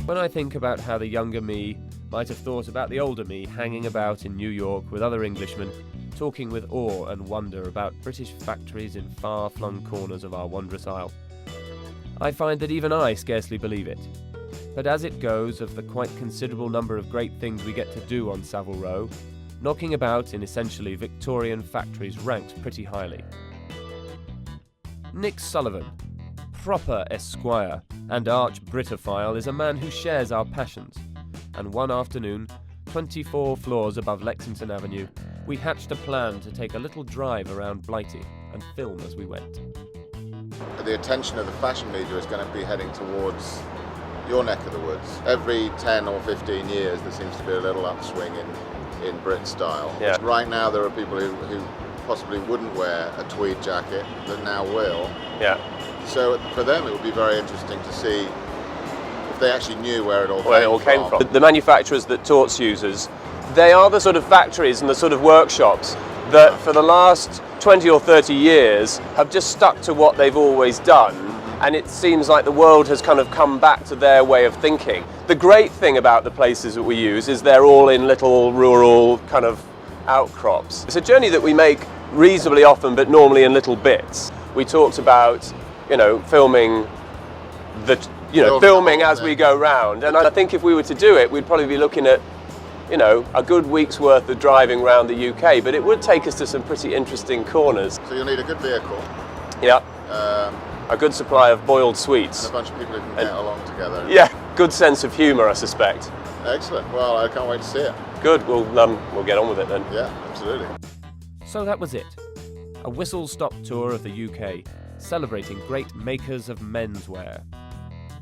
When I think about how the younger me might have thought about the older me hanging about in New York with other Englishmen, talking with awe and wonder about British factories in far-flung corners of our wondrous isle, I find that even I scarcely believe it. But as it goes, of the quite considerable number of great things we get to do on Savile Row, knocking about in essentially Victorian factories ranks pretty highly. Nick Sullivan, proper Esquire and arch-Britophile, is a man who shares our passions, and one afternoon, 24 floors above Lexington Avenue, we hatched a plan to take a little drive around Blighty and film as we went. The attention of the fashion media is going to be heading towards your neck of the woods. Every 10 or 15 years there seems to be a little upswing in Brit style. Yeah. Right now there are people who possibly wouldn't wear a tweed jacket that now will. Yeah. So for them it would be very interesting to see if they actually knew where it all came from. The manufacturers that Torts uses, they are the sort of factories and the sort of workshops that for the last 20 or 30 years have just stuck to what they've always done, and it seems like the world has kind of come back to their way of thinking. The great thing about the places that we use is they're all in little rural kind of outcrops. It's a journey that we make reasonably often, but normally in little bits. We talked about, filming filming as we go round, and I think if we were to do it, we'd probably be looking at a good week's worth of driving around the UK, but it would take us to some pretty interesting corners. So you'll need a good vehicle. Yeah. A good supply of boiled sweets. And a bunch of people who can get along together. Yeah, good sense of humour, I suspect. Excellent. Well, I can't wait to see it. Good. We'll get on with it then. Yeah, absolutely. So that was it. A whistle-stop tour of the UK, celebrating great makers of menswear.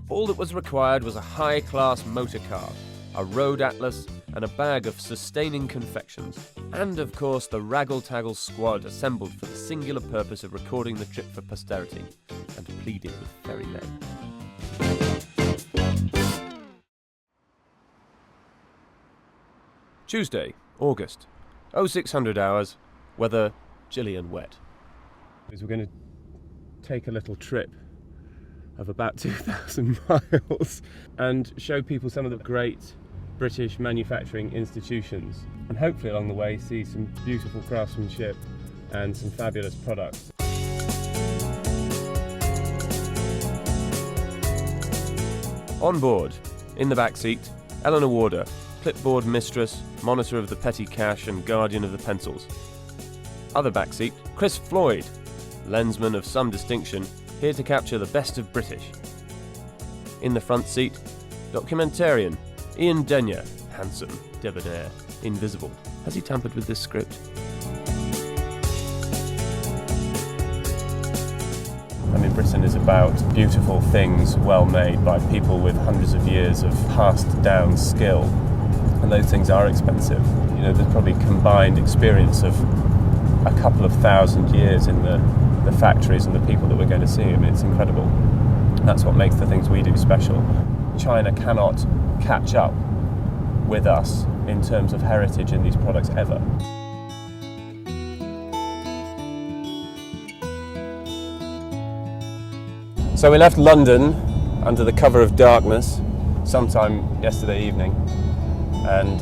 All that was required was a high-class motor car, a road atlas, and a bag of sustaining confections, and of course the raggle-taggle squad assembled for the singular purpose of recording the trip for posterity and pleading with ferrymen. Tuesday, August, 0600 hours, weather chilly and wet. We're going to take a little trip of about 2,000 miles and show people some of the great British manufacturing institutions, and hopefully along the way see some beautiful craftsmanship and some fabulous products. On board, in the back seat, Eleanor Warder, clipboard mistress, monitor of the petty cash and guardian of the pencils. Other back seat, Chris Floyd, lensman of some distinction, here to capture the best of British. In the front seat, documentarian Ian Denyer, handsome, debonair, invisible. Has he tampered with this script? I mean, Britain is about beautiful things well made by people with hundreds of years of passed down skill, and those things are expensive. There's probably combined experience of a couple of thousand years in the factories and the people that we're going to see. I mean, it's incredible. That's what makes the things we do special. China cannot catch up with us in terms of heritage in these products ever. So we left London under the cover of darkness sometime yesterday evening and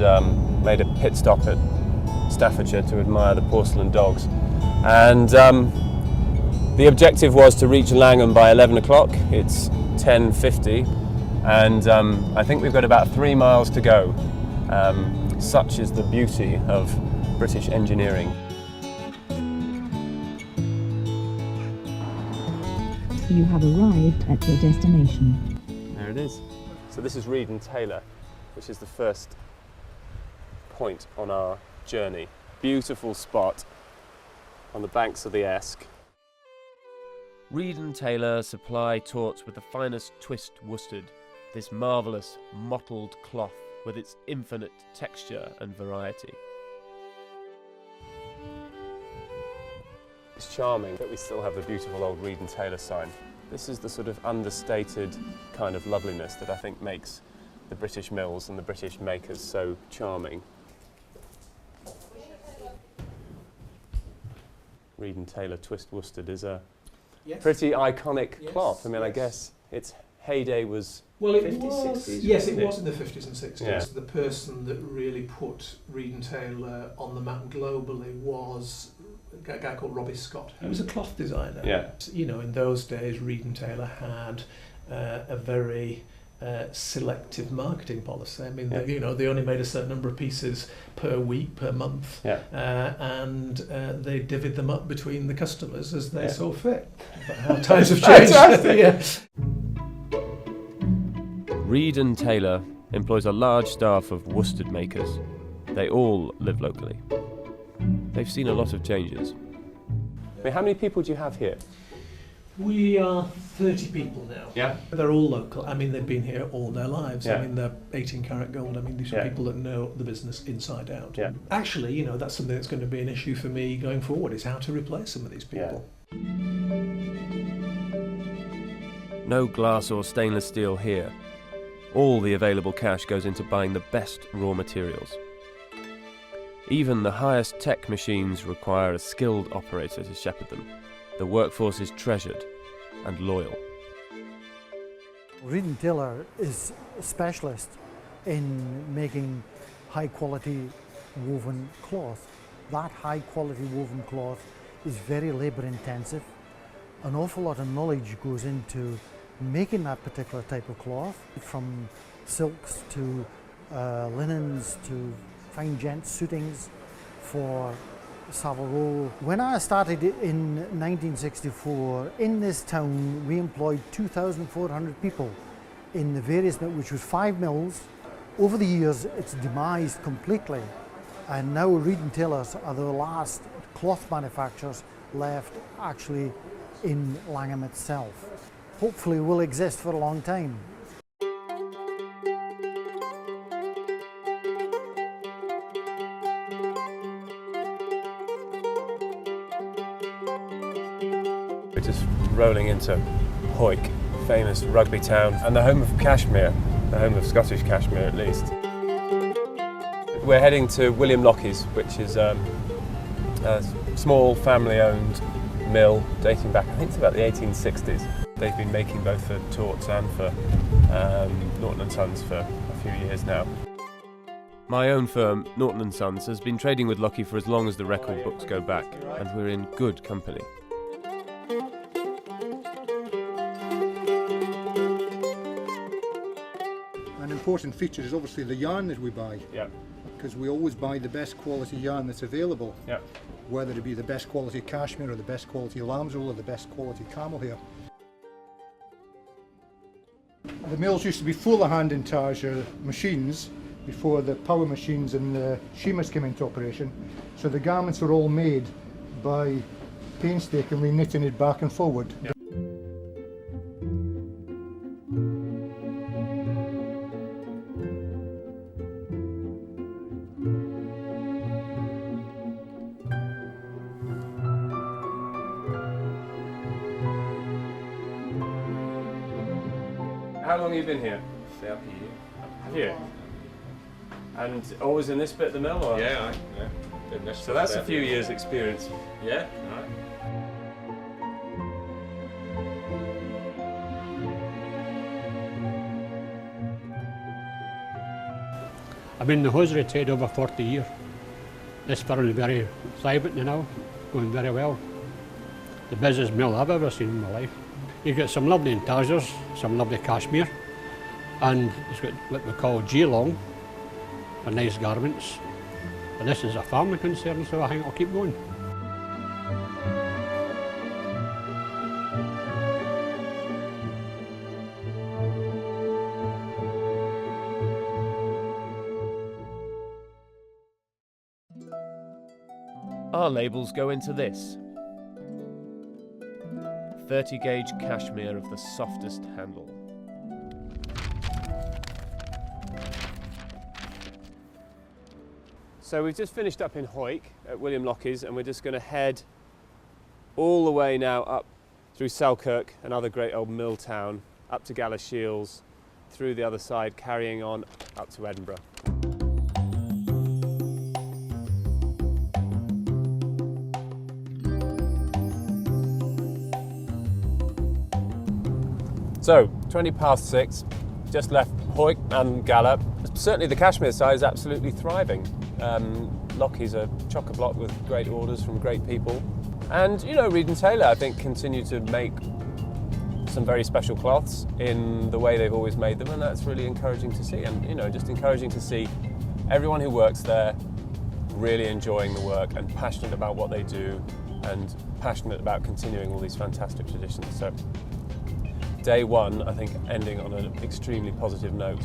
made a pit stop at Staffordshire to admire the porcelain dogs. And the objective was to reach Langham by 11 o'clock. It's 10:50. And I think we've got about 3 miles to go. Such is the beauty of British engineering. You have arrived at your destination. There it is. So this is Reid and Taylor, which is the first point on our journey. Beautiful spot on the banks of the Esk. Reid and Taylor supply Torts with the finest twist worsted, this marvellous mottled cloth with its infinite texture and variety. It's charming that we still have the beautiful old Reid and Taylor sign. This is the sort of understated kind of loveliness that I think makes the British mills and the British makers so charming. Reid and Taylor twist worsted is a pretty iconic cloth. I mean, I guess its heyday was Well, it 50s, was. 60s, Yes, it wasn't it? was in the 50s and 60s. Yeah. The person that really put Reid and Taylor on the map globally was a guy called Robbie Scott. He was a cloth designer. Yeah. You know, in those days, Reid and Taylor had a very selective marketing policy. I mean, Yeah. they only made a certain number of pieces per week, per month, Yeah. and they divvied them up between the customers as they Yeah. saw fit. But how times have changed. Yeah. Reid and Taylor employs a large staff of worsted makers. They all live locally. They've seen a lot of changes. I mean, how many people do you have here? We are 30 people now. Yeah. They're all local. I mean, they've been here all their lives. Yeah. I mean, they're 18 karat gold. I mean, these are Yeah. people that know the business inside out. Yeah. Actually, that's something that's going to be an issue for me going forward, is how to replace some of these people. No glass or stainless steel here. All the available cash goes into buying the best raw materials. Even the highest tech machines require a skilled operator to shepherd them. The workforce is treasured and loyal. Reid and Taylor is a specialist in making high quality woven cloth. That high quality woven cloth is very labour intensive. An awful lot of knowledge goes into making that particular type of cloth, from silks to linens to fine gent suitings for Savile. When I started in 1964, in this town we employed 2,400 people in the various mills, which was 5 mills. Over the years it's demised completely, and now Reid and Taylor are the last cloth manufacturers left actually in Langham itself. Hopefully will exist for a long time. We're just rolling into Hawick, famous rugby town, and the home of cashmere, the home of Scottish cashmere at least. We're heading to William Lockie's, which is a small family-owned mill dating back, I think it's about the 1860s. They've been making both for Torts and for Norton & Sons for a few years now. My own firm, Norton & Sons, has been trading with Lockie for as long as the record books go back, and we're in good company. An important feature is obviously the yarn that we buy, Yeah, because we always buy the best quality yarn that's available, yeah. whether it be the best quality cashmere or the best quality lambswool or the best quality camel hair. The mills used to be full of hand intarsia machines before the power machines and the sheamers came into operation, so the garments were all made by painstakingly knitting it back and forward. Yeah. How long have you been here? 30 years. Have you? And always in this bit of the mill? Or? Yeah, been this So for that's a 30 few years. years' experience. Yeah, right. I've been in the hosiery trade over 40 years. This firm is very thriving now, going very well. The busiest mill I've ever seen in my life. You've got some lovely intarsiers, some lovely cashmere, and it's got what we call G-long, for nice garments. But this is a family concern, so I think I'll keep going. Our labels go into this. 30 gauge cashmere of the softest handle. So we've just finished up in Hawick at William Lockie's, and we're just going to head all the way now up through Selkirk, another great old mill town, up to Galashiels, through the other side, carrying on up to Edinburgh. So, 20 past 6, just left Hoyt and Gallop. Certainly the cashmere side is absolutely thriving. Lockie's a chock-a-block with great orders from great people. And, you know, Reid and Taylor, I think, continue to make some very special cloths in the way they've always made them, and that's really encouraging to see. And, you know, just encouraging to see everyone who works there really enjoying the work and passionate about what they do and passionate about continuing all these fantastic traditions. So day one, I think, ending on an extremely positive note.